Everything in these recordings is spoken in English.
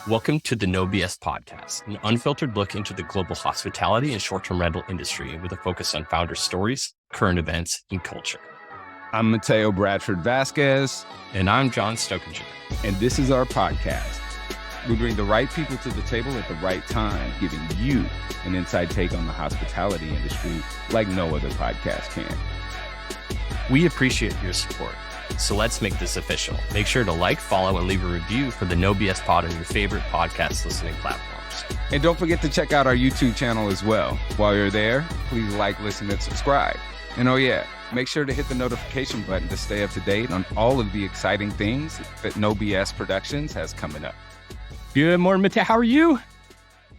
Welcome to the No BS podcast, an unfiltered look into the global hospitality and short-term rental industry with a focus on founder stories, current events, and culture. I'm Mateo Bradford Vasquez. And I'm John Stokinger. And this is our podcast. We bring the right people to the table at the right time, giving you an inside take on the hospitality industry like no other podcast can. We appreciate your support. So let's make this official. Make sure to like, follow, and leave a review for the No BS Pod on your favorite podcast listening platforms. And don't forget to check out our YouTube channel as well. While you're there, please like, listen, and subscribe. And oh yeah, make sure to hit the notification button to stay up to date on all of the exciting things that No BS Productions has coming up. Good morning, Mateo. How are you?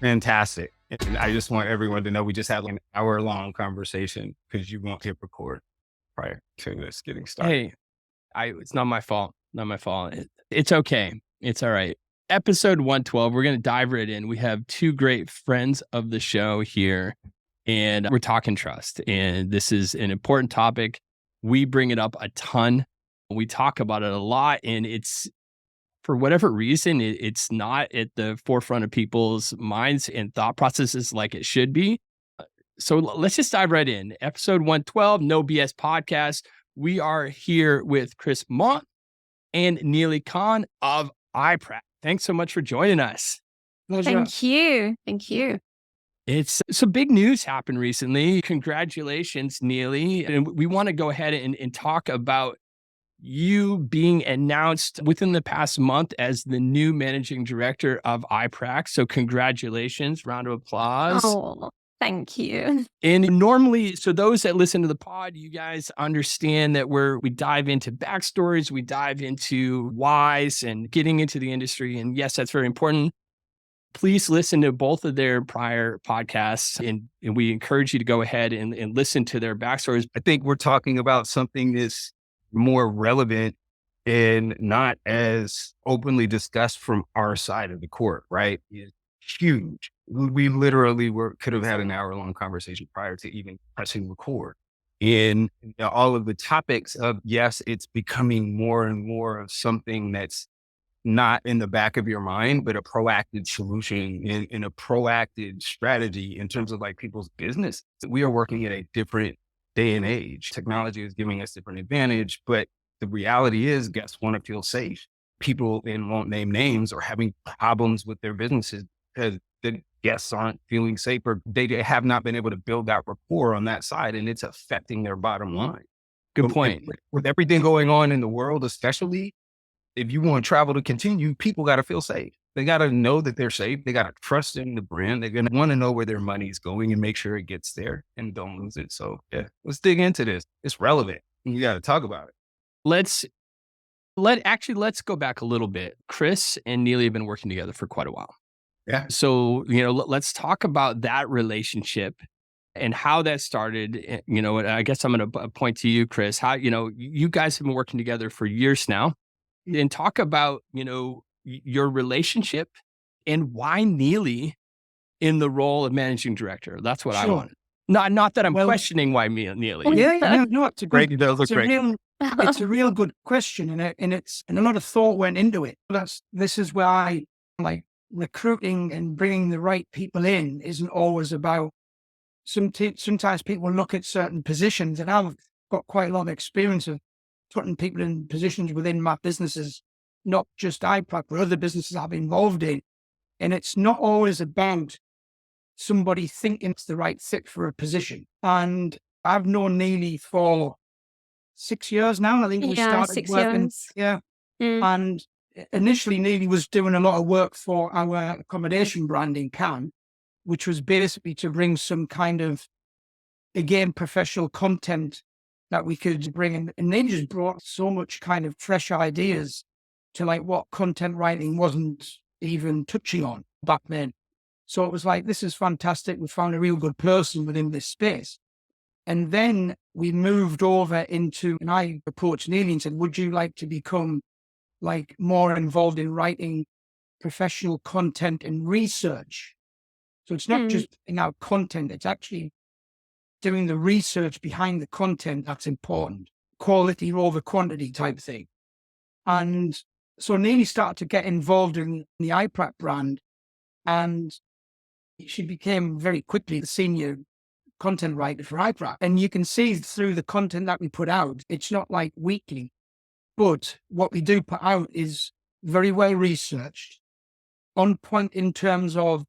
Fantastic. And I just want everyone to know we just had like an hour-long conversation because you won't hit record prior to this getting started. Hey. It's not my fault. Not my fault. It's okay. It's all right. Episode 112, we're going to dive right in. We have two great friends of the show here, and we're talking trust. And this is an important topic. We bring it up a ton. We talk about it a lot, and it's, for whatever reason, it's not at the forefront of people's minds and thought processes like it should be. So let's just dive right in. Episode 112, No BS Podcast. We are here with Chris Maughan and Neely Khan of I-PRAC. Thanks so much for joining us. Pleasure. Thank you. Thank you. It's some big news happened recently. Congratulations, Neely. And we want to go ahead and talk about you being announced within the past month as the new managing director of I-PRAC. So congratulations. Round of applause. Oh. Thank you. And normally, so those that listen to the pod, you guys understand that we dive into backstories, we dive into whys and getting into the industry. And yes, that's very important. Please listen to both of their prior podcasts, and we encourage you to go ahead and listen to their backstories. I think we're talking about something that's more relevant and not as openly discussed from our side of the court, right? It's huge. We literally could have had an hour-long conversation prior to even pressing record. And all of the topics of, yes, it's becoming more and more of something that's not in the back of your mind, but a proactive solution and a proactive strategy in terms of like people's business. We are working in a different day and age. Technology is giving us different advantage, but the reality is guests want to feel safe. People, and won't name names, are having problems with their businesses because the guests aren't feeling safe, or they have not been able to build that rapport on that side, and it's affecting their bottom line. Good point. With everything going on in the world, especially if you want travel to continue, people got to feel safe. They got to know that they're safe. They got to trust in the brand. They're going to want to know where their money's going and make sure it gets there and don't lose it. So yeah, let's dig into this. It's relevant. You got to talk about it. Let's go back a little bit. Chris and Neely have been working together for quite a while. Yeah. So, let's talk about that relationship and how that started. I guess I'm going to point to you, Chris, how, you guys have been working together for years now, and talk about, your relationship and why Neely in the role of managing director. That's what I wanted. Not that I'm questioning why Neely. Yeah, no, it's a great, great. It's a real good question, and a lot of thought went into it. This is where I like recruiting and bringing the right people in isn't always about. Sometimes people look at certain positions, and I've got quite a lot of experience of putting people in positions within my businesses, not just I-PRAC, but other businesses I've been involved in. And it's not always about somebody thinking it's the right fit for a position. And I've known Neely for 6 years now. I think we started 6 working. years. Yeah. Mm. And initially, Neely was doing a lot of work for our accommodation brand in Cannes, which was basically to bring some kind of, again, professional content that we could bring in. And they just brought so much kind of fresh ideas to like what content writing wasn't even touching on back then. So it was like, this is fantastic. We found a real good person within this space. And then we moved over into, and I approached Neely and said, would you like to become like more involved in writing professional content and research? So it's not just putting out content, it's actually doing the research behind the content that's important, quality over quantity type thing. And So Neely started to get involved in the I-PRAC brand, and she became very quickly the senior content writer for I-PRAC. And you can see through the content that we put out, it's not like weekly, but what we do put out is very well researched, on point in terms of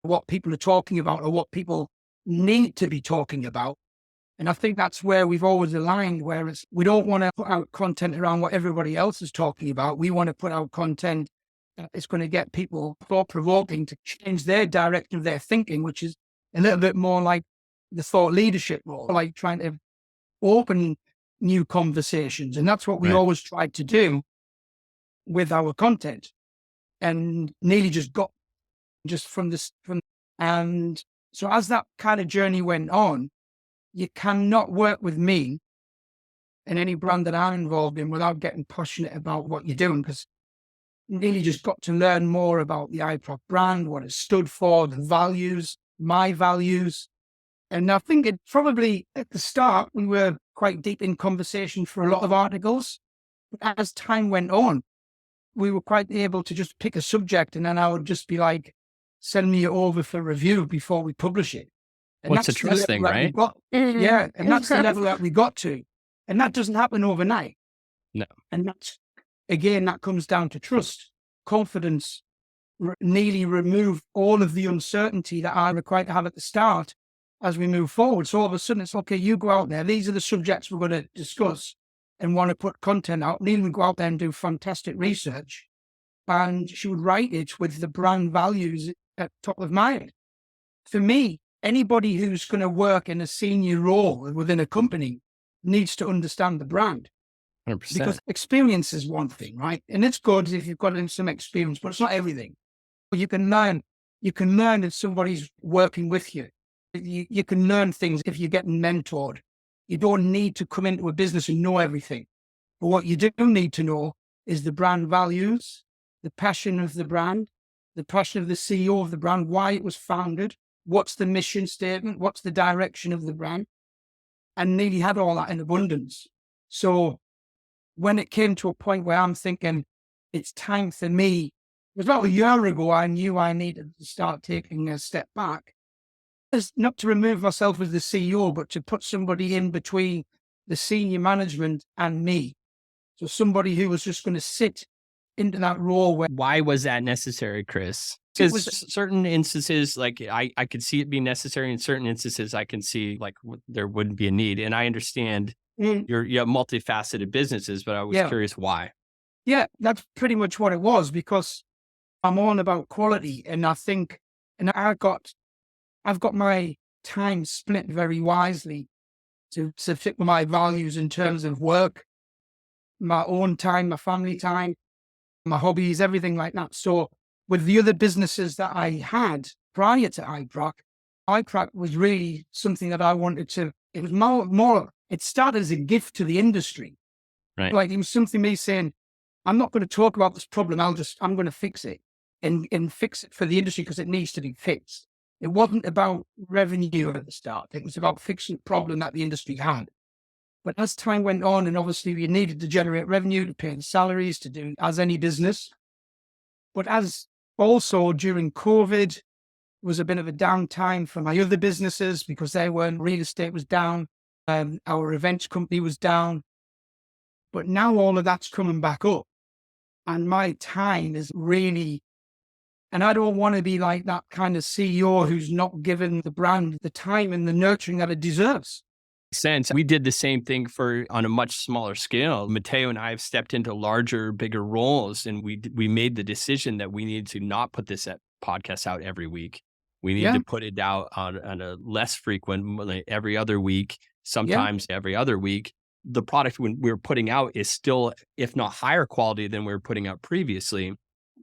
what people are talking about or what people need to be talking about. And I think that's where we've always aligned, whereas we don't want to put out content around what everybody else is talking about. We want to put out content that is going to get people thought-provoking to change their direction of their thinking, which is a little bit more like the thought leadership role, like trying to open new conversations. And that's what we always tried to do with our content. And Neely just got from this, and so as that kind of journey went on, you cannot work with me in any brand that I'm involved in without getting passionate about what you're doing, because Neely just got to learn more about the I-PRAC brand, what it stood for, the values, my values. And I think it probably at the start, we were quite deep in conversation for a lot of articles. But as time went on, we were quite able to just pick a subject, and then I would just be like, send me it over for review before we publish it. And what's interesting, right? Yeah. And that's the level that we got to. And that doesn't happen overnight. No. And that's, again, that comes down to trust, confidence. Neely removed all of the uncertainty that I required to have at the start as we move forward. So all of a sudden it's okay, you go out there. These are the subjects we're going to discuss and want to put content out. Neely would go out there and do fantastic research. And she would write it with the brand values at top of mind. For me, anybody who's going to work in a senior role within a company needs to understand the brand. 100%. Because experience is one thing, right? And it's good if you've got some experience, but it's not everything. You can learn if somebody's working with you. You can learn things if you're getting mentored. You don't need to come into a business and know everything. But what you do need to know is the brand values, the passion of the brand, the passion of the CEO of the brand, why it was founded, what's the mission statement, what's the direction of the brand. And Neely had all that in abundance. So when it came to a point where I'm thinking it's time for me, it was about a year ago, I knew I needed to start taking a step back. It's not to remove myself as the CEO, but to put somebody in between the senior management and me. So somebody who was just going to sit into that role. Why was that necessary, Chris? Because certain instances, like I could see it being necessary. In certain instances, I can see like there wouldn't be a need. And I understand you have multifaceted businesses, but I was curious why. Yeah, that's pretty much what it was, because I'm all about quality. And I think, and I've got my time split very wisely to fit with my values in terms of work, my own time, my family time, my hobbies, everything like that. So with the other businesses that I had prior to I-PRAC was really something that I wanted to, it was more, it started as a gift to the industry. Right. Like it was something me saying, I'm not going to talk about this problem. I'm going to fix it and fix it for the industry because it needs to be fixed. It wasn't about revenue at the start. It was about fixing the problem that the industry had. But as time went on, and obviously we needed to generate revenue to pay the salaries, to do as any business. But as also during COVID was a bit of a downtime for my other businesses because real estate was down, our events company was down. But now all of that's coming back up. And my time is really, and I don't want to be like that kind of CEO who's not given the brand the time and the nurturing that it deserves. Sense. We did the same thing on a much smaller scale. Mateo and I have stepped into larger, bigger roles, and we made the decision that we needed to not put this podcast out every week. We need to put it out on a less frequent, like every other week, sometimes every other week. The product we're putting out is still, if not higher quality than we were putting out previously,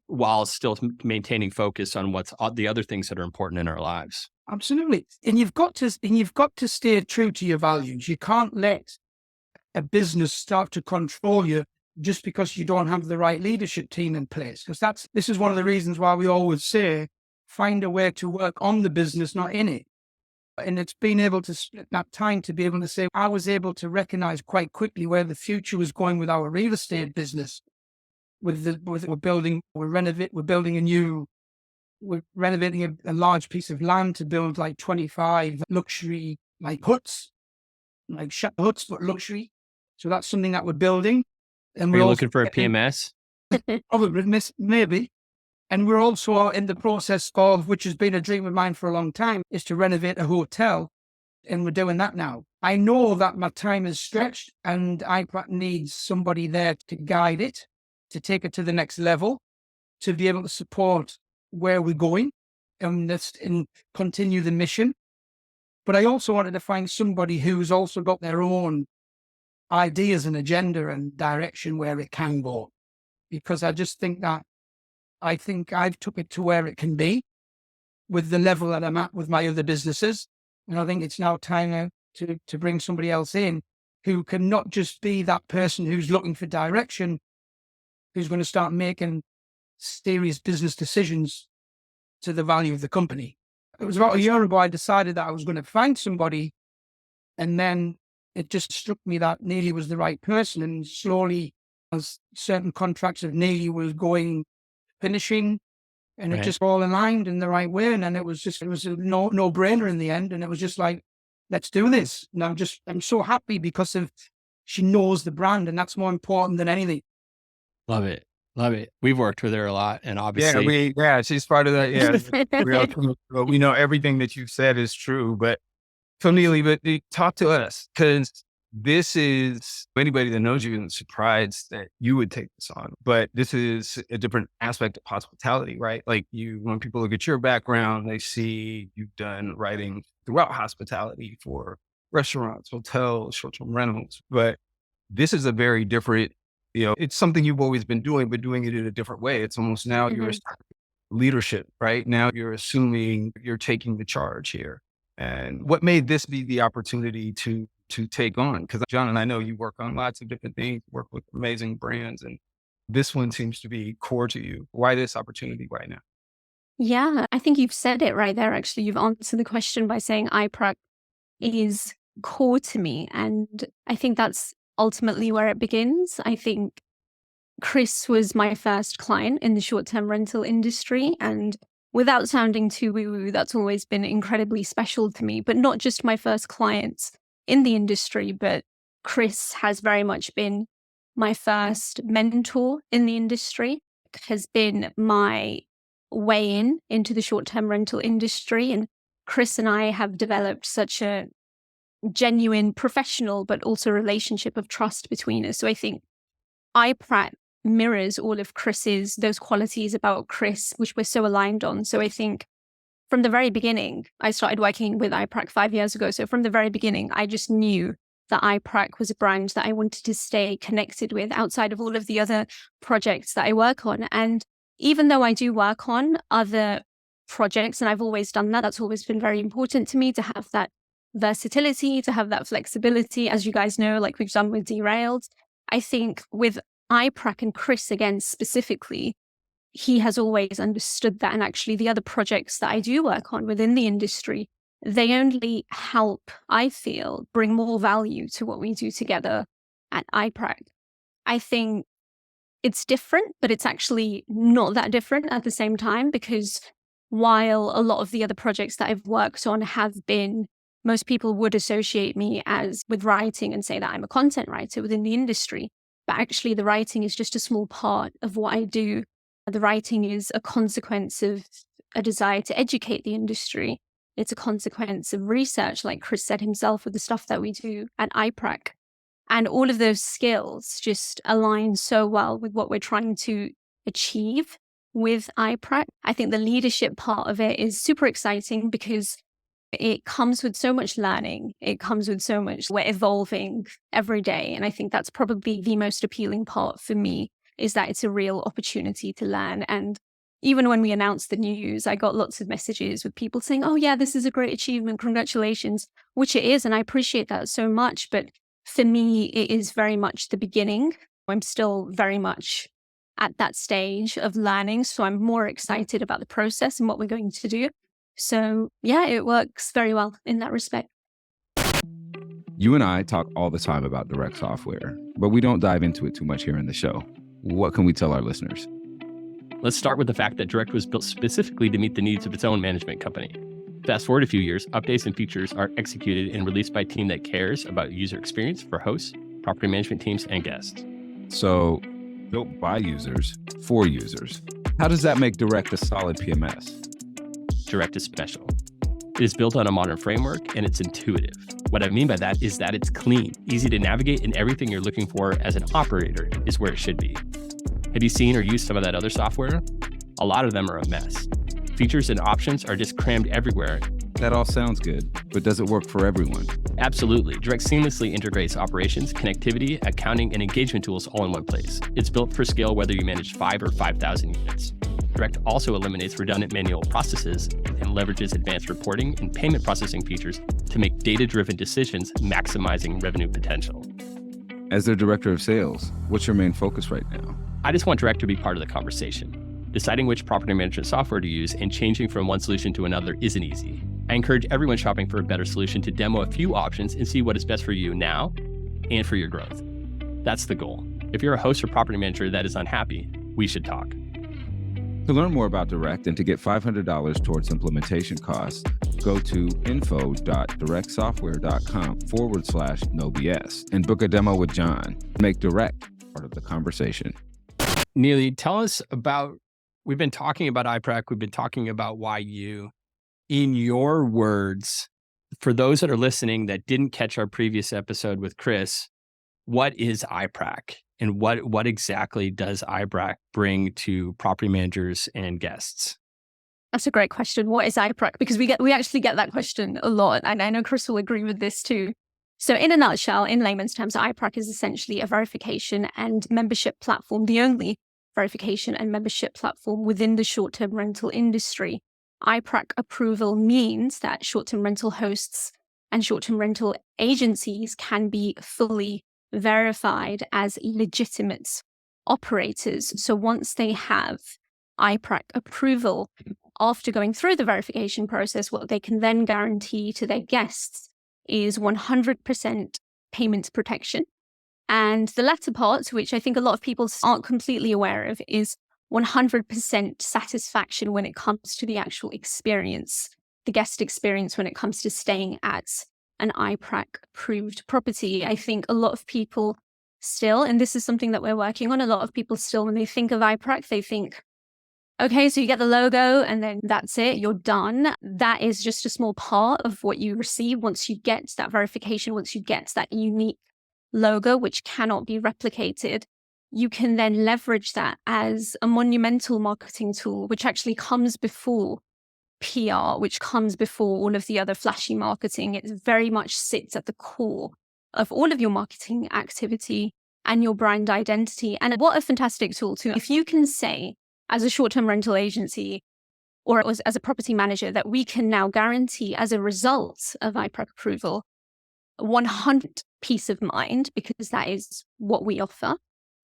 while still maintaining focus on what's the other things that are important in our lives. Absolutely. And you've got to stay true to your values. You can't let a business start to control you just because you don't have the right leadership team in place. Because this is one of the reasons why we always say, find a way to work on the business, not in it. And it's being able to split that time to be able to say, I was able to recognize quite quickly where the future was going with our real estate business. we're renovating a large piece of land to build like 25 luxury like huts, like huts, but luxury. So that's something that we're building. And Are you looking for a PMS? Probably, maybe. And we're also in the process of, which has been a dream of mine for a long time, is to renovate a hotel. And we're doing that now. I know that my time is stretched and I-PRAC needs somebody there to guide it, to take it to the next level, to be able to support where we're going and continue the mission. But I also wanted to find somebody who's also got their own ideas and agenda and direction where it can go. Because I just think that I've took it to where it can be with the level that I'm at with my other businesses. And I think it's now time to bring somebody else in who can not just be that person who's looking for direction, who's going to start making serious business decisions to the value of the company. It was about a year ago I decided that I was going to find somebody, and then it just struck me that Neely was the right person. And slowly, as certain contracts of Neely was finishing, and it just all aligned in the right way. And then it was a no-brainer in the end. And it was just like, let's do this. And I'm so happy because she knows the brand, and that's more important than anything. Love it. Love it. We've worked with her a lot, and obviously, she's part of that. Yeah, we know everything that you've said is true. But so Neely, talk to us, because this is, anybody that knows you is surprised that you would take this on. But this is a different aspect of hospitality, right? Like when people look at your background, they see you've done writing throughout hospitality for restaurants, hotels, short-term rentals. But this is a very different, it's something you've always been doing, but doing it in a different way. It's almost now you're leadership, right? Now you're assuming you're taking the charge here. And what made this be the opportunity to take on? Because John and I know you work on lots of different things, work with amazing brands, and this one seems to be core to you. Why this opportunity right now? Yeah, I think you've said it right there. Actually, you've answered the question by saying I-PRAC is core to me. And I think that's ultimately where it begins. I think Chris was my first client in the short-term rental industry. And without sounding too woo-woo, that's always been incredibly special to me. But not just my first clients in the industry, but Chris has very much been my first mentor in the industry, has been my way into the short-term rental industry. And Chris and I have developed such a genuine professional, but also relationship of trust between us. So I think I-PRAC mirrors all of those qualities about Chris, which we're so aligned on. So I think from the very beginning, I started working with I-PRAC 5 years ago. So from the very beginning, I just knew that I-PRAC was a brand that I wanted to stay connected with outside of all of the other projects that I work on. And even though I do work on other projects, and I've always done that, that's always been very important to me, to have that versatility, to have that flexibility, as you guys know, like we've done with Derailed. I think with I-PRAC and Chris, again, specifically, he has always understood that. And actually the other projects that I do work on within the industry, they only help, I feel, bring more value to what we do together at I-PRAC. I think it's different, but it's actually not that different at the same time, because while a lot of the other projects that I've worked on have been, most people would associate me as with writing and say that I'm a content writer within the industry. But actually the writing is just a small part of what I do. The writing is a consequence of a desire to educate the industry. It's a consequence of research, like Chris said himself, with the stuff that we do at I-PRAC. And all of those skills just align so well with what we're trying to achieve with I-PRAC. I think the leadership part of it is super exciting because it comes with so much learning. It comes with so much, we're evolving every day. And I think that's probably the most appealing part for me, is that it's a real opportunity to learn. And even when we announced the news, I got lots of messages with people saying, oh yeah, this is a great achievement, congratulations, which it is. And I appreciate that so much. But for me, it is very much the beginning. I'm still very much at that stage of learning. So I'm more excited about the process and what we're going to do. So yeah, it works very well in that respect. You and I talk all the time about direct software, but we don't dive into it too much here in the show. what can we tell our listeners? Let's start with the fact that Direct was built specifically to meet the needs of its own management company. Fast forward a few years, updates and features are executed and released by a team that cares about user experience for hosts, property management teams, and guests. So, built by users, for users. How does that make Direct a solid PMS? Direct is special. It is built on a modern framework and it's intuitive. What I mean by that is that it's clean, easy to navigate, and everything you're looking for as an operator is where it should be. Have you seen or used some of that other software? A lot of them are a mess. Features and options are just crammed everywhere. That all sounds good, but does it work for everyone? Absolutely. Direct seamlessly integrates operations, connectivity, accounting, and engagement tools all in one place. It's built for scale whether you manage 5 or 5,000 units. Direct also eliminates redundant manual processes and leverages advanced reporting and payment processing features to make data-driven decisions, maximizing revenue potential. As their director of sales, what's your main focus right now? I just want Direct to be part of the conversation. Deciding which property management software to use and changing from one solution to another isn't easy. I encourage everyone shopping for a better solution to demo a few options and see what is best for you now and for your growth. That's the goal. If you're a host or property manager that is unhappy, we should talk. To learn more about Direct and to get $500 towards implementation costs, go to info.directsoftware.com/NoBS and book a demo with John. Make Direct part of the conversation. Neely, tell us about, we've been talking about I-PRAC, we've been talking about why you, in your words, for those that are listening that didn't catch our previous episode with Chris, what is I-PRAC? And what exactly does I-PRAC bring to property managers and guests? That's a great question. What is I-PRAC? Because we actually get that question a lot. And I know Chris will agree with this too. So in a nutshell, in layman's terms, I-PRAC is essentially a verification and membership platform, the only verification and membership platform within the short-term rental industry. I-PRAC approval means that short-term rental hosts and short-term rental agencies can be fully verified as legitimate operators. So once they have I-PRAC approval, after going through the verification process, what they can then guarantee to their guests is 100% payment protection. And the latter part, which I think a lot of people aren't completely aware of, is 100% satisfaction when it comes to the actual experience, the guest experience when it comes to staying at an I-PRAC approved property. I think a lot of people still, and this is something that we're working on, a lot of people still, when they think of I-PRAC, they think, okay, so you get the logo and then that's it, you're done. That is just a small part of what you receive once you get that verification, once you get that unique logo, which cannot be replicated. You can then leverage that as a monumental marketing tool, which actually comes before PR, which comes before all of the other flashy marketing. It very much sits at the core of all of your marketing activity and your brand identity. And what a fantastic tool too. If you can say, as a short-term rental agency or as a property manager, that we can now guarantee as a result of I-PRAC approval, 100% peace of mind, because that is what we offer,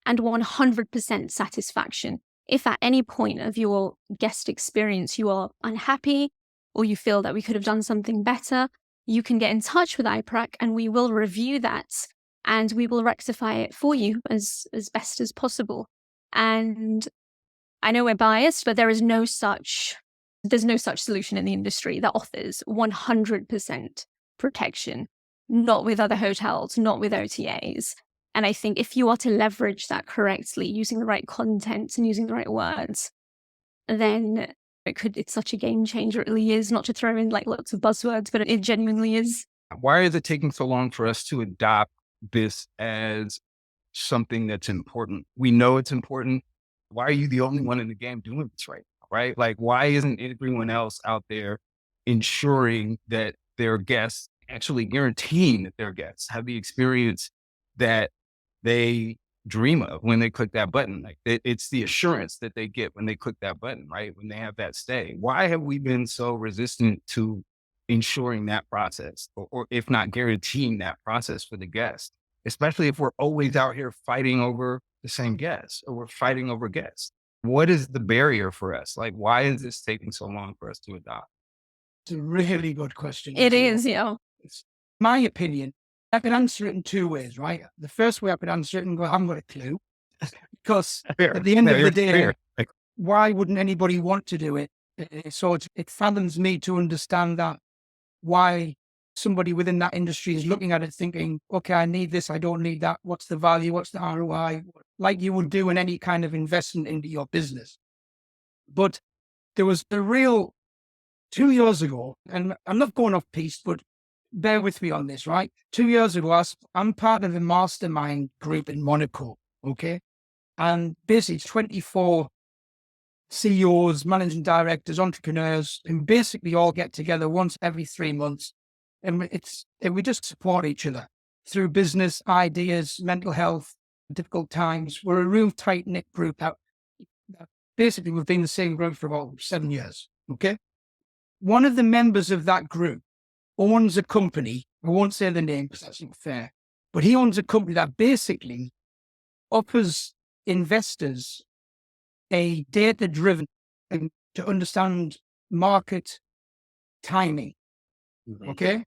and 100% satisfaction. If at any point of your guest experience you are unhappy or you feel that we could have done something better, you can get in touch with I-PRAC and we will review that and we will rectify it for you as best as possible. And I know we're biased, but there's no such solution in the industry that offers 100% protection, not with other hotels, not with OTAs. And I think if you are to leverage that correctly, using the right content and using the right words, then it's such a game changer. It really is, not to throw in like lots of buzzwords, but it genuinely is. Why is it taking so long for us to adopt this as something that's important? We know it's important. Why are you the only one in the game doing this right now, right? Like, why isn't everyone else out there ensuring that their guests, actually guaranteeing that their guests have the experience that they dream of when they click that button? Like it's the assurance that they get when they click that button, right? When they have that stay. Why have we been so resistant to ensuring that process or if not guaranteeing that process for the guest, especially if we're always out here fighting over the same guests or we're fighting over guests? What is the barrier for us? Like, why is this taking so long for us to adopt? It's a really good question. It is, yeah. It's my opinion. I can answer it in two ways, right? The first way I could answer it and go, I haven't got a clue. because Fair. at the end of the Fair, day, fair. Like, why wouldn't anybody want to do it? So it fathoms me to understand that why somebody within that industry is looking at it thinking, okay, I need this, I don't need that. What's the value? What's the ROI? Like you would do in any kind of investment into your business. But there was a real 2 years ago, and I'm not going off piece, but bear with me on this, right? 2 years ago, I'm part of a mastermind group in Monaco, okay? And basically it's 24 CEOs, managing directors, entrepreneurs, and basically all get together once every 3 months. And we just support each other through business, ideas, mental health, difficult times. We're a real tight-knit group. Basically, we've been the same group for about 7 years, okay? One of the members of that group owns a company. I won't say the name because that's not fair, but he owns a company that basically offers investors a data-driven and to understand market timing. Okay.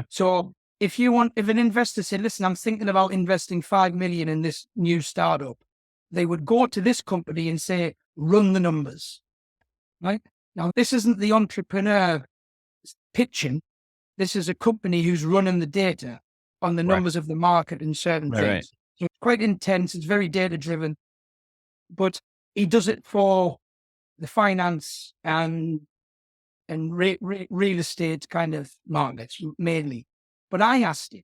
So if an investor said, listen, I'm thinking about investing 5 million in this new startup, they would go to this company and say, run the numbers. Right now, this isn't the entrepreneur pitching. This is a company who's running the data on the numbers of the market and certain things. Right. So it's quite intense. It's very data driven, but he does it for the finance and real estate kind of markets mainly. But I asked him,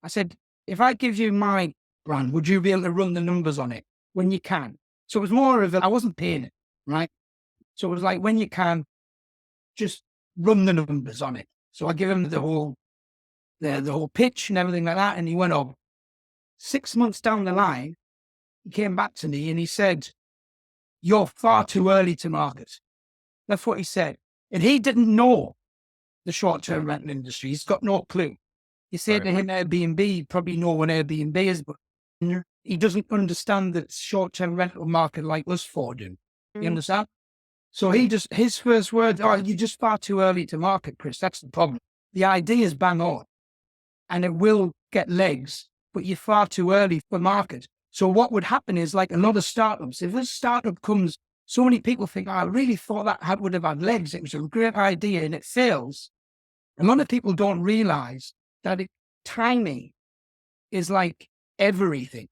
I said, if I give you my brand, would you be able to run the numbers on it when you can? So it was more of I wasn't paying it, right? So it was like, when you can, just run the numbers on it. So I give him the whole pitch and everything like that. And he went on. 6 months down the line, he came back to me and he said, you're far too early to market. That's what he said. And he didn't know the short-term rental industry. He's got no clue. You say to him Airbnb, he probably know what Airbnb is, but he doesn't understand the short-term rental market like us four do. You understand? So his first words are, you're just far too early to market, Chris. That's the problem. The idea is bang on and it will get legs, but you're far too early for market. So what would happen is, like a lot of startups, if a startup comes, so many people think, I really thought that would have had legs. It was a great idea and it fails. A lot of people don't realize that timing is like everything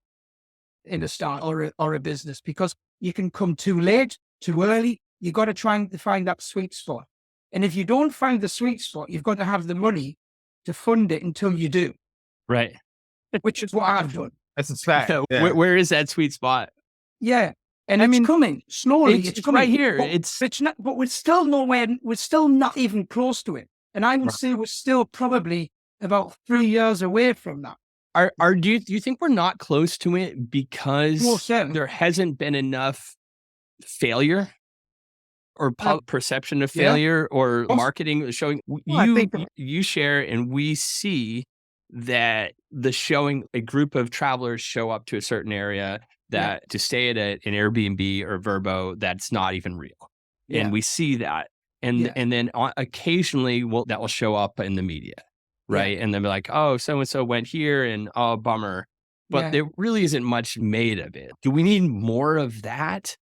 in a start or a business, because you can come too late, too early. You got to try and find that sweet spot. And if you don't find the sweet spot, you've got to have the money to fund it until you do. Right. Which is what I've done. that's a fact. So Yeah. where is that sweet spot? Yeah. And it's coming slowly. It's coming right here. But it's not, but we're still nowhere. We're still not even close to it. And I would say we're still probably about 3 years away from that. Do you think we're not close to it because there hasn't been enough failure or perception of failure or marketing showing? You share, and we see that showing a group of travelers show up to a certain area that to stay at an Airbnb or Vrbo, that's not even real. And we see that. And then occasionally that will show up in the media. Right. And they'll be like, oh, so-and-so went here and oh, bummer. But there really isn't much made of it. Do we need more of that?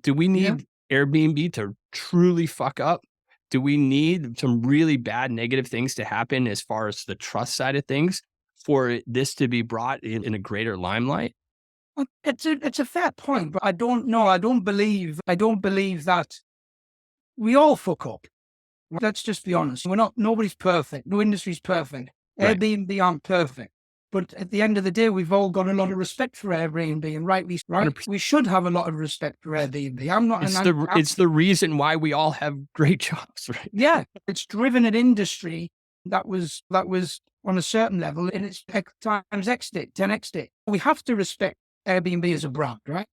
Do we need Airbnb to truly fuck up? Do we need some really bad negative things to happen as far as the trust side of things for this to be brought in a greater limelight? It's a fair point, but I don't know. I don't believe that we all fuck up. Let's just be honest. Nobody's perfect. No industry's perfect. Right. Airbnb aren't perfect. But at the end of the day, we've all got a lot of respect for Airbnb, and rightly, right? 100%. We should have a lot of respect for Airbnb. It's the reason why we all have great jobs, right? Yeah, it's driven an industry that was on a certain level, and it's times X it, 10x it. We have to respect Airbnb as a brand, right?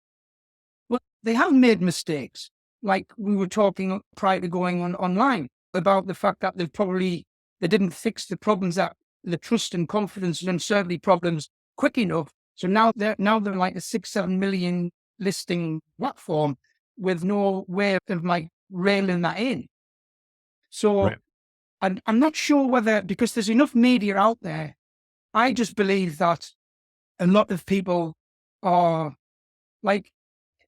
But they have made mistakes. Like we were talking prior to going online about the fact that they didn't fix the problems, that the trust and confidence and uncertainty problems quick enough. So now they're like a 6-7 million listing platform with no way of like railing that in. So I'm not sure whether, because there's enough media out there, I just believe that a lot of people are Like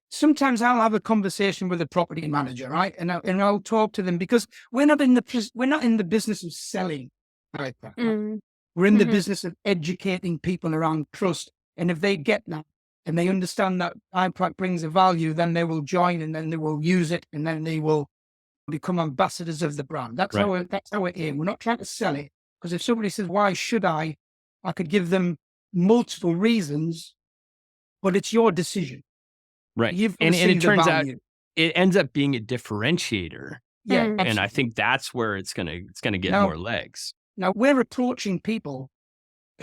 sometimes I'll have a conversation with a property manager, right? And I'll talk to them because we're not in the business of selling. Right? We're in the business of educating people around trust. And if they get that and they understand that I-PRAC brings a value, then they will join and then they will use it and then they will become ambassadors of the brand. That's how we aim. We're not trying to sell it, because if somebody says, why should I could give them multiple reasons, but it's your decision. Right. You've And it turns out value. it ends up being a differentiator. Yeah. And I absolutely. think that's where it's gonna get Now- more legs. Now we're approaching people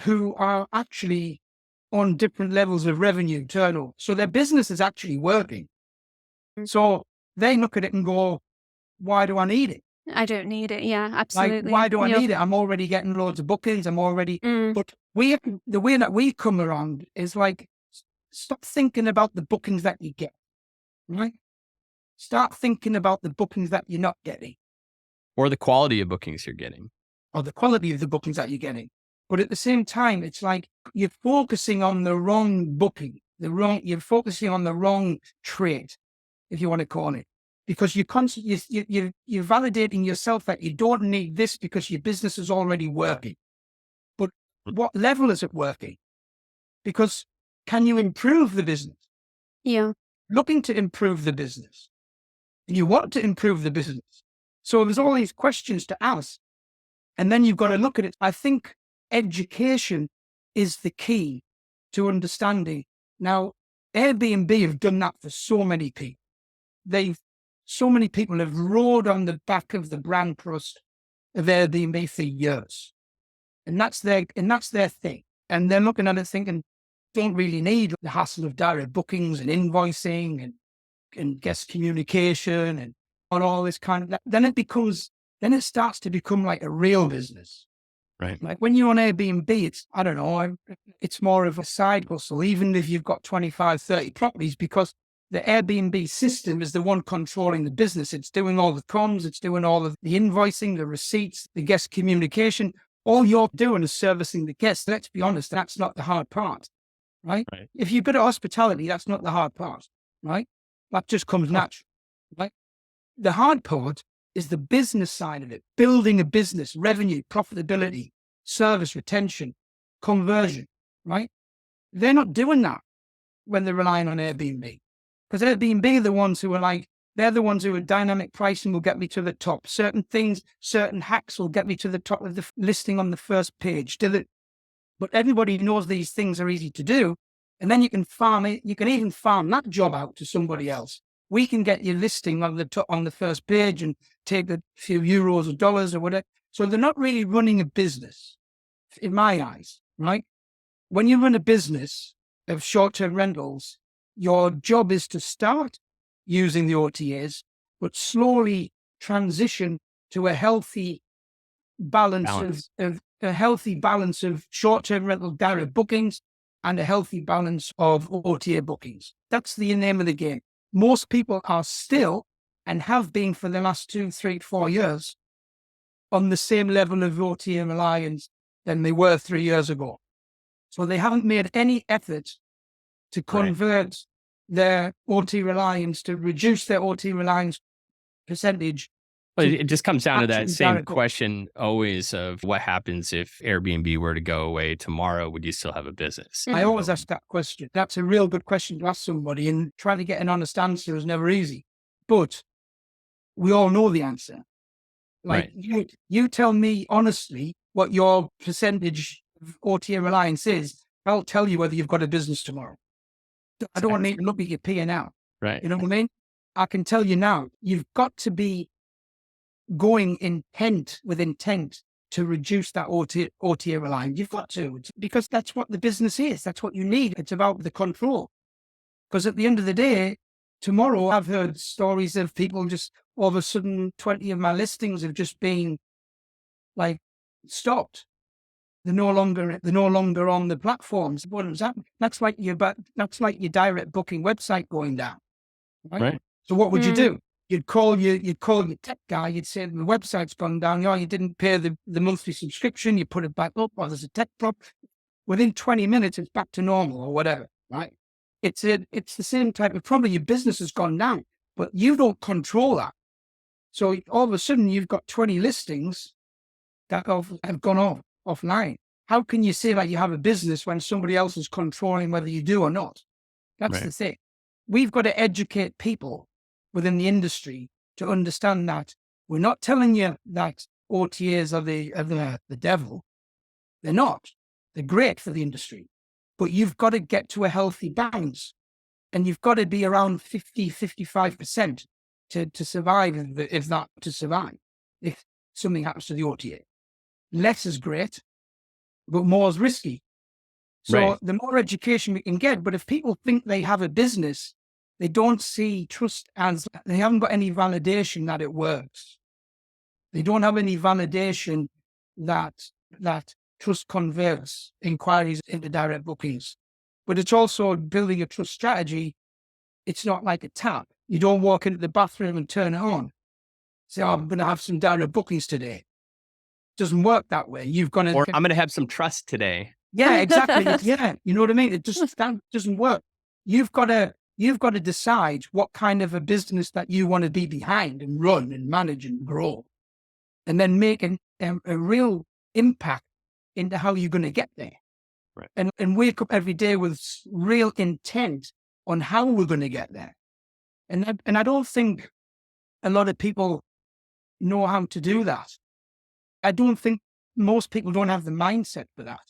who are actually on different levels of revenue turnover. So their business is actually working. So they look at it and go, why do I need it? I don't need it. Yeah, absolutely. Like, why do I need it? I'm already getting loads of bookings. I'm already, but the way that we come around is like, stop thinking about the bookings that you get, right? Start thinking about the bookings that you're not getting, Or the quality of bookings you're getting. or the quality of the bookings that you're getting. But at the same time, it's like you're focusing on the wrong booking, you're focusing on the wrong trait, if you want to call it, because you're validating yourself that you don't need this because your business is already working. But what level is it working? Because can you improve the business? Yeah. Looking to improve the business. You want to improve the business. So there's all these questions to ask. And then you've got to look at it. I think education is the key to understanding. Now, Airbnb have done that for so many people. So many people have rode on the back of the brand trust of Airbnb for years. And that's their thing. And they're looking at it thinking, don't really need the hassle of direct bookings and invoicing and guest communication and all this kind of that. Then it starts to become like a real business. Right. Like when you're on Airbnb, it's more of a side hustle, even if you've got 25, 30 properties, because the Airbnb system is the one controlling the business. It's doing all the comms, it's doing all of the invoicing, the receipts, the guest communication. All you're doing is servicing the guests. Let's be honest, that's not the hard part, right? If you've got hospitality, that's not the hard part, right? That just comes natural, right? The hard part is the business side of it, building a business, revenue, profitability, service, retention, conversion, right? They're not doing that when they're relying on Airbnb, because Airbnb are the ones who are they're the ones who are dynamic pricing will get me to the top. Certain things, certain hacks will get me to the top of the listing on the first page. But everybody knows these things are easy to do. And then you can farm it. You can even farm that job out to somebody else. We can get your listing on the first page and take a few euros or dollars or whatever. So they're not really running a business, in my eyes, right? When you run a business of short-term rentals, your job is to start using the OTAs, but slowly transition to a healthy balance. Of a healthy balance of short-term rental direct bookings and a healthy balance of OTA bookings. That's the name of the game. Most people are still, and have been for the last 2, 3, 4 years, on the same level of OTA reliance than they were 3 years ago. So they haven't made any effort to convert their OT reliance, to reduce their OT reliance percentage. But it just comes down to that same question always of what happens if Airbnb were to go away tomorrow? Would you still have a business? I always ask that question. That's a real good question to ask somebody, and trying to get an honest answer is never easy. But we all know the answer. Like you tell me honestly what your percentage of OTA reliance is, I'll tell you whether you've got a business tomorrow. I don't need to look at your P&L. Right. You know what I mean? I can tell you now, you've got to be going with intent to reduce that OTA reliance. You've got to, because that's what the business is. That's what you need. It's about the control. Because at the end of the day, tomorrow I've heard stories of people just all of a sudden 20 of my listings have just been like stopped. They're no longer on the platforms. What does that mean? That's like your direct booking website going down. Right? So what would you do? You'd call your tech guy. You'd say the website's gone down. You didn't pay the monthly subscription. You put it back up. Or there's a tech problem. Within 20 minutes, it's back to normal or whatever. Right? it's the same type of problem. Your business has gone down, but you don't control that. So all of a sudden you've got 20 listings that have gone offline. How can you say that you have a business when somebody else is controlling whether you do or not? That's the thing. We've got to educate people within the industry to understand that we're not telling you that OTAs are the devil. They're not. They're great for the industry. But you've got to get to a healthy balance. And you've got to be around 50, 55% to survive, if something happens to the OTA. Less is great, but more is risky. So the more education we can get, but if people think they have a business, they don't see trust as, they haven't got any validation that it works. They don't have any validation that trust converts inquiries into direct bookings. But it's also building a trust strategy. It's not like a tap. You don't walk into the bathroom and turn it on. Say, oh, I'm going to have some direct bookings today. It doesn't work that way. You've got to... Or I'm going to have some trust today. Yeah, exactly. Yeah, you know what I mean? That doesn't work. You've got to decide what kind of a business that you want to be behind and run and manage and grow, and then make a real impact into how you're going to get there. Right. And wake up every day with real intent on how we're going to get there. And I don't think a lot of people know how to do that. I don't think most people don't have the mindset for that.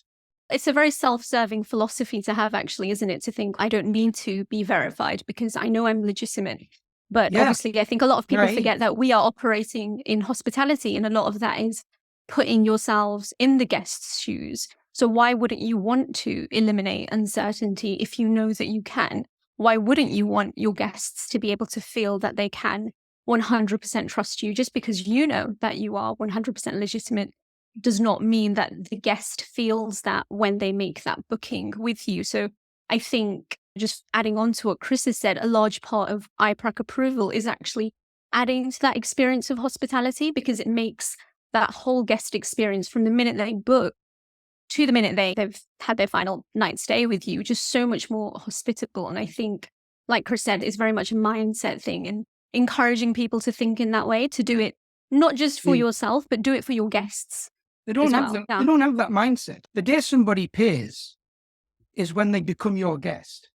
It's a very self-serving philosophy to have, actually, isn't it? To think, I don't need to be verified because I know I'm legitimate. But obviously, I think a lot of people forget that we are operating in hospitality, and a lot of that is putting yourselves in the guest's shoes. So why wouldn't you want to eliminate uncertainty if you know that you can? Why wouldn't you want your guests to be able to feel that they can 100% trust you? Just because you know that you are 100% legitimate does not mean that the guest feels that when they make that booking with you. So I think, just adding on to what Chris has said, a large part of I-PRAC approval is actually adding to that experience of hospitality, because it makes that whole guest experience from the minute they book to the minute they've had their final night stay with you just so much more hospitable. And I think, like Chris said, it's very much a mindset thing, and encouraging people to think in that way, to do it not just for yourself, but do it for your guests. They don't have that mindset. The day somebody pays is when they become your guest,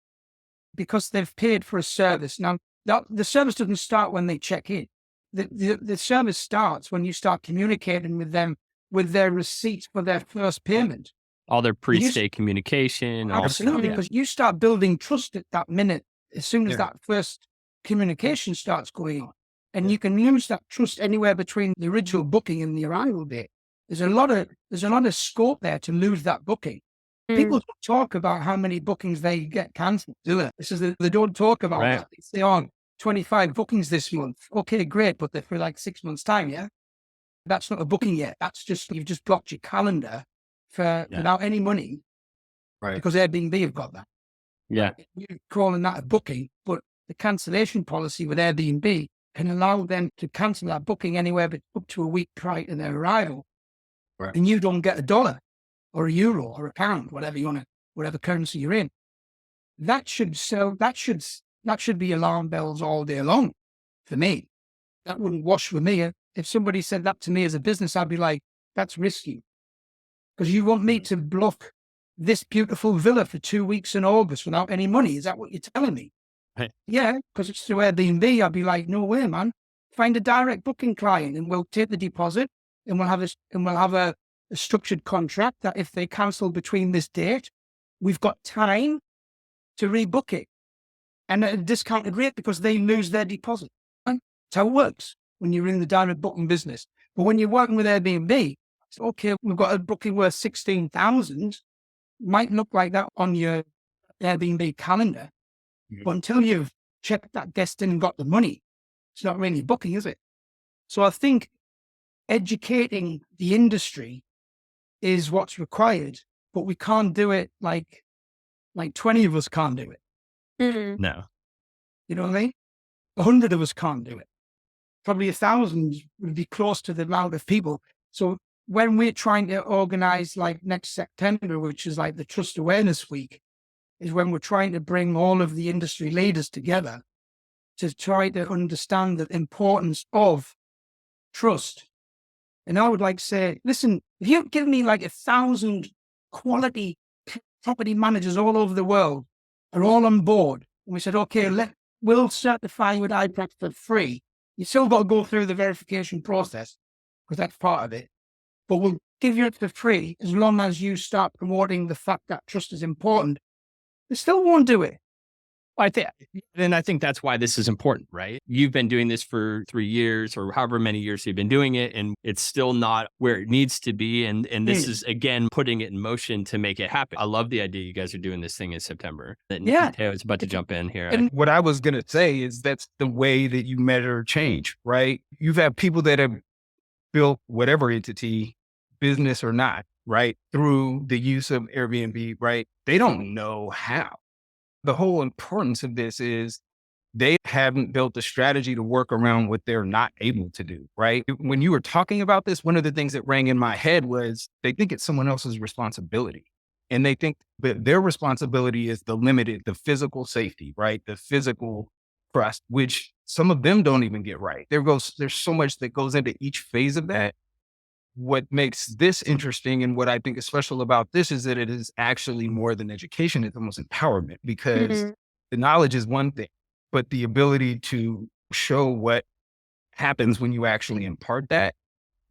because they've paid for a service. Now, the service doesn't start when they check in. The service starts when you start communicating with them with their receipt for their first payment. All their pre-stay communication. Absolutely, because you start building trust at that minute, as soon as that first communication starts going on. And you can lose that trust anywhere between the original booking and the arrival date. There's a lot of scope there to lose that booking. People don't talk about how many bookings they get cancelled, do they? They don't talk about that. They say, oh, 25 bookings this month. Okay, great, but they're for like 6 months' time, yeah? That's not a booking yet. That's just, you've just blocked your calendar without any money. Right. Because Airbnb have got that. Yeah. You're calling that a booking, but the cancellation policy with Airbnb can allow them to cancel that booking anywhere but up to a week prior to their arrival. Right. And you don't get $1 or €1 or a pound, whatever currency you're in. That should be alarm bells all day long for me. That wouldn't wash with me. If somebody said that to me as a business, I'd be like, that's risky. Because you want me to block this beautiful villa for 2 weeks in August without any money. Is that what you're telling me? Right. Yeah, because it's through Airbnb. I'd be like, no way, man. Find a direct booking client and we'll take the deposit, and we'll have a structured contract that if they cancel between this date, we've got time to rebook it, and at a discounted rate because they lose their deposit. That's how it works when you're in the direct booking business. But when you're working with Airbnb, it's okay, we've got a booking worth 16,000. Might look like that on your Airbnb calendar, but until you've checked that guest in and got the money, it's not really booking, is it? So I think educating the industry is what's required, but we can't do it like 20 of us can't do it. Mm-hmm. No. You know what I mean? 100 of us can't do it. Probably 1,000 would be close to the amount of people. So when we're trying to organize like next September, which is like the Trust Awareness Week, is when we're trying to bring all of the industry leaders together to try to understand the importance of trust. And I would like to say, listen, if you give me like 1,000 quality property managers all over the world are all on board, and we said, okay, we'll certify you with I-PRAC for free. You still got to go through the verification process because that's part of it. But we'll give you it for free as long as you start promoting the fact that trust is important. They still won't do it. I think that's why this is important, right? You've been doing this for 3 years or however many years you've been doing it, and it's still not where it needs to be. And this is, again, putting it in motion to make it happen. I love the idea you guys are doing this thing in September. And Mateo is about to jump in here. And what I was going to say is that's the way that you measure change, right? You've had people that have built whatever entity, business or not, right, through the use of Airbnb, right? They don't know how. The whole importance of this is they haven't built a strategy to work around what they're not able to do, right? When you were talking about this, one of the things that rang in my head was they think it's someone else's responsibility. And they think that their responsibility is the physical safety, right? The physical trust, which some of them don't even get right. There's so much that goes into each phase of that. What makes this interesting and what I think is special about this is that it is actually more than education. It's almost empowerment, because the knowledge is one thing, but the ability to show what happens when you actually impart that.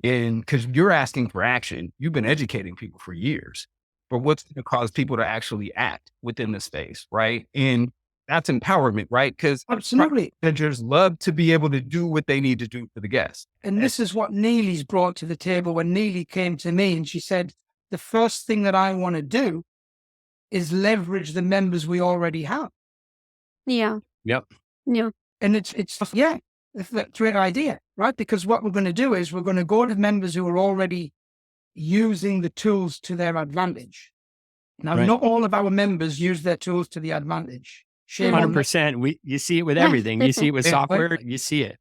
And because you're asking for action, you've been educating people for years, but what's going to cause people to actually act within the space, right? And that's empowerment, right? Because absolutely, managers love to be able to do what they need to do for the guests. And this is what Neely's brought to the table. When Neely came to me and she said, the first thing that I want to do is leverage the members we already have. Yeah. Yep. Yeah. And it's a great idea, right? Because what we're going to do is we're going to go to members who are already using the tools to their advantage. Now, not all of our members use their tools to the advantage. 100%. You see it with everything. You see it with software. You see it.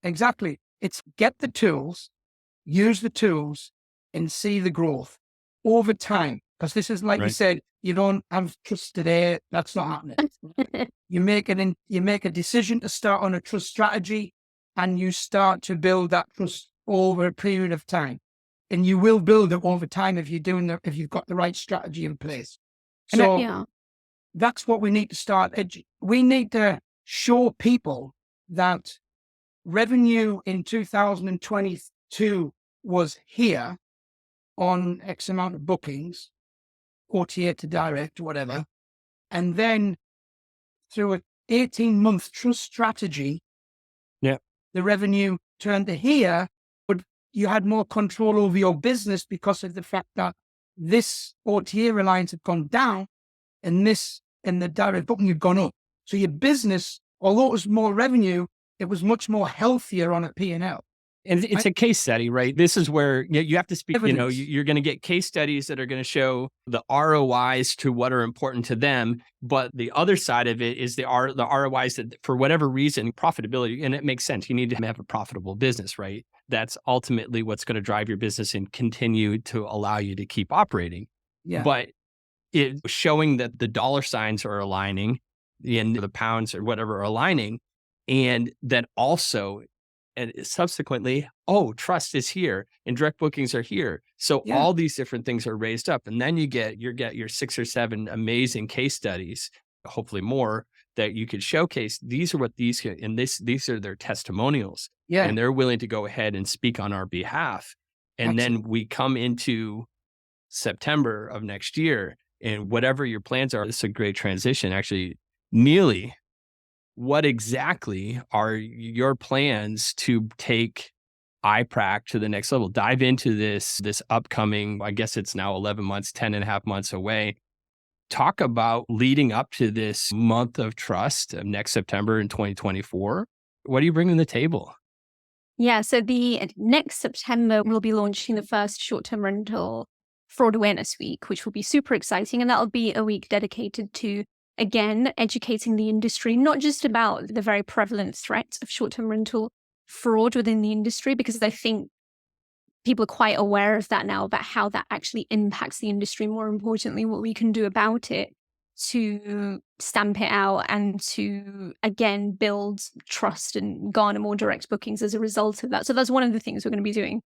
Exactly. It's get the tools, use the tools, and see the growth over time. Because this is like you said, you don't have trust today. That's not happening. You make a decision to start on a trust strategy, and you start to build that trust over a period of time. And you will build it over time if you've got the right strategy in place. So that's what we need to start. We need to show people that revenue in 2022 was here on X amount of bookings, OTA to direct, whatever. And then through an 18-month trust strategy, the revenue turned to here, but you had more control over your business because of the fact that this OTA reliance had gone down and the direct booking had gone up. So your business, although it was more revenue, it was much more healthier on a P&L. And it's a case study, right? This is where you have to speak, Evidence. You're going to get case studies that are going to show the ROIs to what are important to them. But the other side of it is the ROIs that for whatever reason, profitability, and it makes sense. You need to have a profitable business, right? That's ultimately what's going to drive your business and continue to allow you to keep operating. Yeah. But it showing that the dollar signs are aligning and the pounds or whatever are aligning. And then also, and subsequently, trust is here and direct bookings are here. So all these different things are raised up. And then you get your 6 or 7 amazing case studies, hopefully more, that you could showcase. These are what these are their testimonials. Yeah. And they're willing to go ahead and speak on our behalf. And then we come into September of next year, and whatever your plans are, this is a great transition. Actually, Neely, what exactly are your plans to take I-PRAC to the next level? Dive into this upcoming, I guess it's now 11 months, 10 and a half months away. Talk about leading up to this month of trust of next September in 2024. What are you bringing to the table? Yeah, so the next September, we'll be launching the first short-term rental fraud awareness week, which will be super exciting. And that'll be a week dedicated to, again, educating the industry, not just about the very prevalent threat of short-term rental fraud within the industry, because I think people are quite aware of that now, about how that actually impacts the industry. More importantly, what we can do about it. to stamp it out and to, again, build trust and garner more direct bookings as a result of that. So that's one of the things we're going to be doing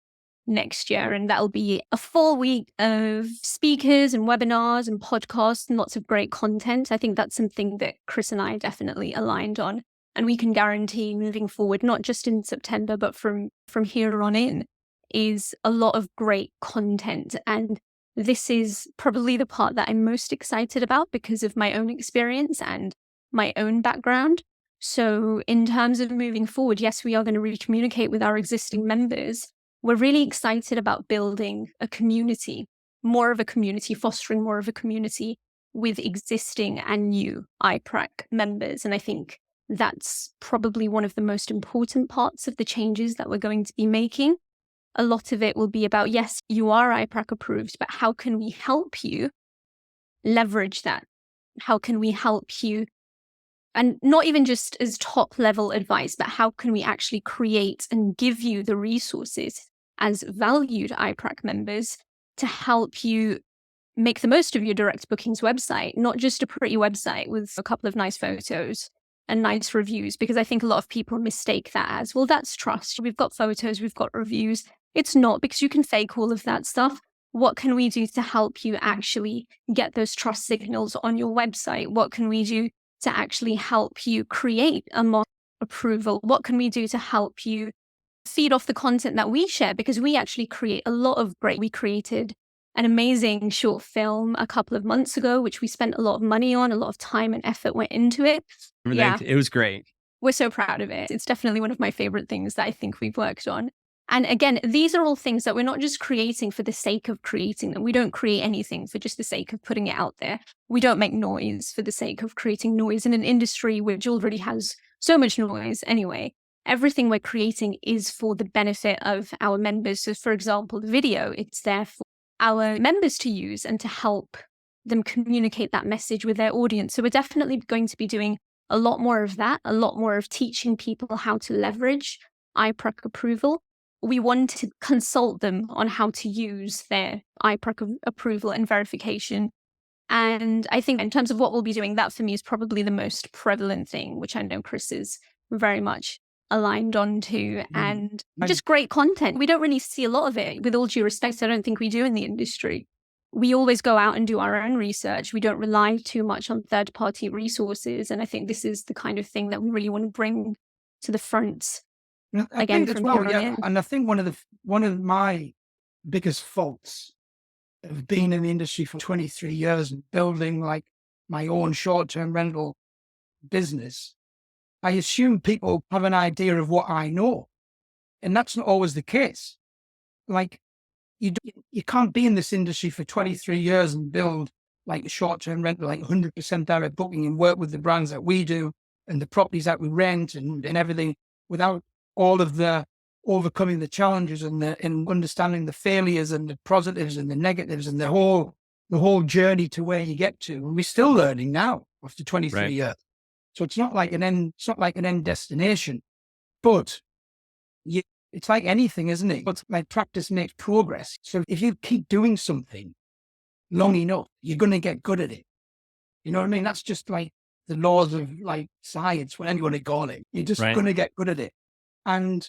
next year. And that'll be a full week of speakers and webinars and podcasts and lots of great content. I think that's something that Chris and I definitely aligned on. And we can guarantee moving forward, not just in September, but from here on in, is a lot of great content. And this is probably the part that I'm most excited about because of my own experience and my own background. So in terms of moving forward, yes, we are going to re-communicate with our existing members. We're really excited about building a community, more of a community, fostering more of a community with existing and new I-PRAC members. And I think that's probably one of the most important parts of the changes that we're going to be making. A lot of it will be about, yes, you are I-PRAC approved, but how can we help you leverage that? How can we help you? And not even just as top level advice, but how can we actually create and give you the resources as valued I-PRAC members to help you make the most of your direct bookings website, not just a pretty website with a couple of nice photos and nice reviews, because I think a lot of people mistake that as, well, that's trust. We've got photos, we've got reviews. It's not, because you can fake all of that stuff. What can we do to help you actually get those trust signals on your website? What can we do to actually help you create a more approval? What can we do to help you feed off the content that we share? Because we actually create a lot of great, we created an amazing short film a couple of months ago, which we spent a lot of money on, a lot of time and effort went into it. Yeah, It was great. We're so proud of it. It's definitely one of my favorite things that I think we've worked on. And again, these are all things that we're not just creating for the sake of creating them. We don't create anything for just the sake of putting it out there. We don't make noise for the sake of creating noise in an industry which already has so much noise anyway. Everything we're creating is for the benefit of our members. So for example, the video, it's there for our members to use and to help them communicate that message with their audience. So we're definitely going to be doing a lot more of that, a lot more of teaching people how to leverage I-PRAC approval. We want to consult them on how to use their I-PRAC approval and verification. And I think in terms of what we'll be doing, that for me is probably the most prevalent thing, which I know Chris is very much aligned onto, and just great content. We don't really see a lot of it. With all due respect, I don't think we do in the industry. We always go out and do our own research. We don't rely too much on third-party resources. And I think this is the kind of thing that we really want to bring to the front again from here on in. And I think one of my biggest faults of being in the industry for 23 years and building like my own short-term rental business, I assume people have an idea of what I know. And that's not always the case. Like, you can't be in this industry for 23 years and build like a short-term rental, like 100% direct booking, and work with the brands that we do and the properties that we rent and everything, without all of the overcoming the challenges and understanding the failures and the positives and the negatives and the whole journey to where you get to. And we're still learning now after 23 years. So it's not like an end destination, but it's like anything, isn't it? But like practice makes progress. So if you keep doing something long enough, you're going to get good at it. You know what I mean? That's just like the laws of like science, whatever you want to call it. You're just going to get good at it. And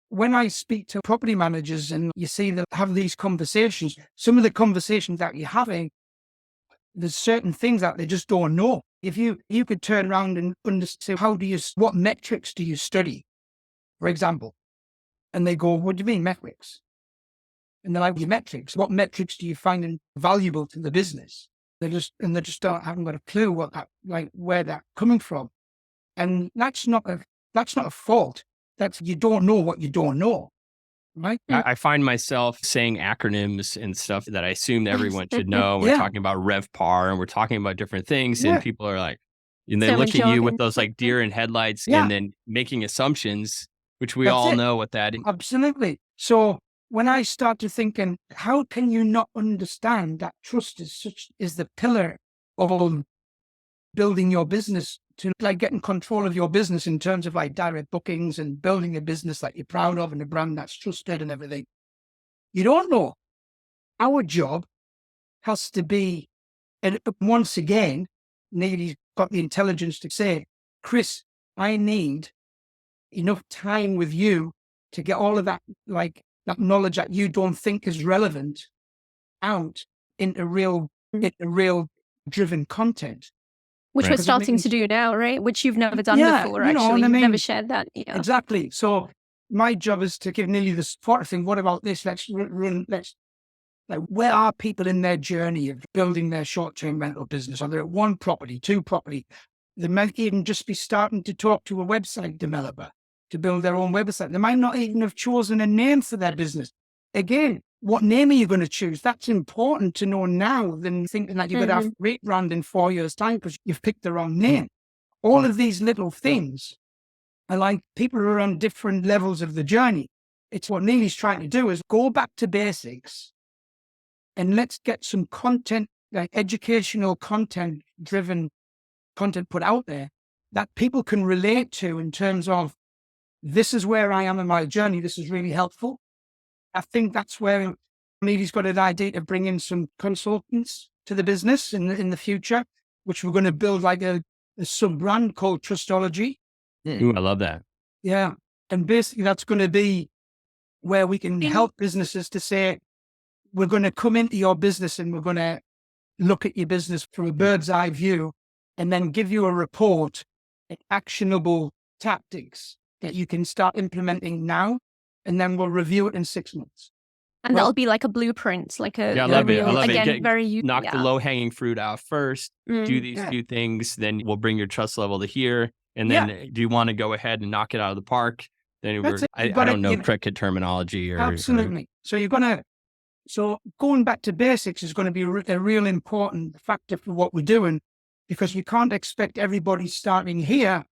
when I speak to property managers and you see them have these conversations, some of the conversations that you're having, there's certain things that they just don't know. If you could turn around and understand, what metrics do you study, for example? And they go, what do you mean metrics? And they're like, your metrics, what metrics do you find valuable to the business? They just haven't got a clue where that's coming from. And that's not a fault. That's, you don't know what you don't know. Right? I find myself saying acronyms and stuff that I assume everyone should know. We're talking about RevPAR and we're talking about different things, and people are like, and they look at you with those like deer in headlights and then making assumptions, which we all know what that is. Absolutely. So when I started thinking, how can you not understand that trust is the pillar of building your business, to like getting control of your business in terms of like direct bookings and building a business that you're proud of and a brand that's trusted and everything. You don't know. Our job has to be And once again, Neely's got the intelligence to say, Chris, I need enough time with you to get all of that, like that knowledge that you don't think is relevant out into real driven content. Which Right. we're 'Cause it starting means- to do now, right? Which you've never done Yeah, before, you know, actually. and I You've never mean- shared that. Yeah. Exactly. So my job is to give Neely the support to think, what about this? Let's like, where are people in their journey of building their short-term rental business? Are they at one property, two property? They might even just be starting to talk to a website developer to build their own website. They might not even have chosen a name for their business. Again, what name are you going to choose? That's important to know now than thinking that you're going to have rebrand in 4 years' time because you've picked the wrong name. All of these little things are like people who are on different levels of the journey. It's what Neely's trying to do is go back to basics and let's get some content, like educational content, driven content put out there that people can relate to in terms of this is where I am in my journey. This is really helpful. I think that's where Neely's got an idea to bring in some consultants to the business in the future, which we're going to build like a sub-brand called Trustology. Ooh, I love that. Yeah. And basically that's going to be where we can help businesses to say, we're going to come into your business and we're going to look at your business from a bird's eye view and then give you a report and actionable tactics that you can start implementing now. And then we'll review it in 6 months. And that'll be like a blueprint, like a Yeah, I love it. real, I love again, it. very Knock the low hanging fruit out first. Do these Yeah. few things, then we'll bring your trust level to here. And then do you want to go ahead and knock it out of the park? Then That's it. I You've gotta- don't know you know- cricket terminology or Absolutely. So going back to basics is going to be a real important factor for what we're doing, because you can't expect everybody starting here.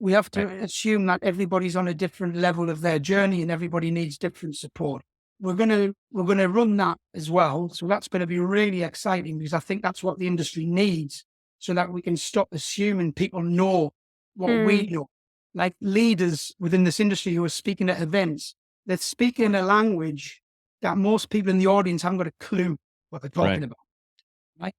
We have to assume that everybody's on a different level of their journey and everybody needs different support. We're going to run that as well. So that's going to be really exciting because I think that's what the industry needs, so that we can stop assuming people know what we know. Like leaders within this industry who are speaking at events, they're speaking a language that most people in the audience haven't got a clue what they're talking about. Right?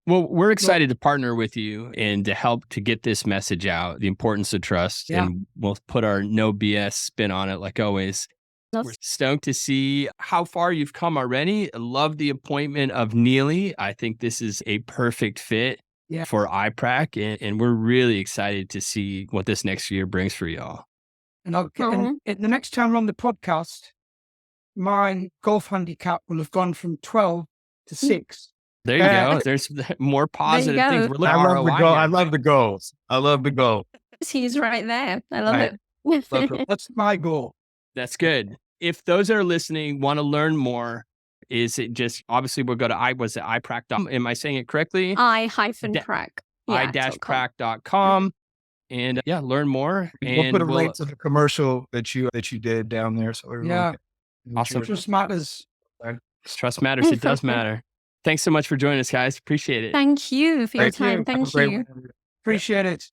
Well, we're excited to partner with you and to help to get this message out, the importance of trust. Yeah. And we'll put our no BS spin on it like always. We're stoked to see how far you've come already. I love the appointment of Neely. I think this is a perfect fit for I-PRAC. And we're really excited to see what this next year brings for y'all. And the next time we're on the podcast, my golf handicap will have gone from 12 to 6. There you go. There's more positive go. things. We're looking I at love the ROI goal. here. I love the goals. I love the goal. He's right there. I love Right. it. That's my goal. That's good. If those that are listening want to learn more, is it just obviously we'll go to I-PRAC. Am I saying it correctly? I-PRAC. I-PRAC.com and learn more. We'll And put a link to the commercial that you did down there. So everyone can Awesome. Trust matters. Trust matters. It does matter. Thanks so much for joining us, guys. Appreciate it. Thank you for your time. Thank you. Appreciate it.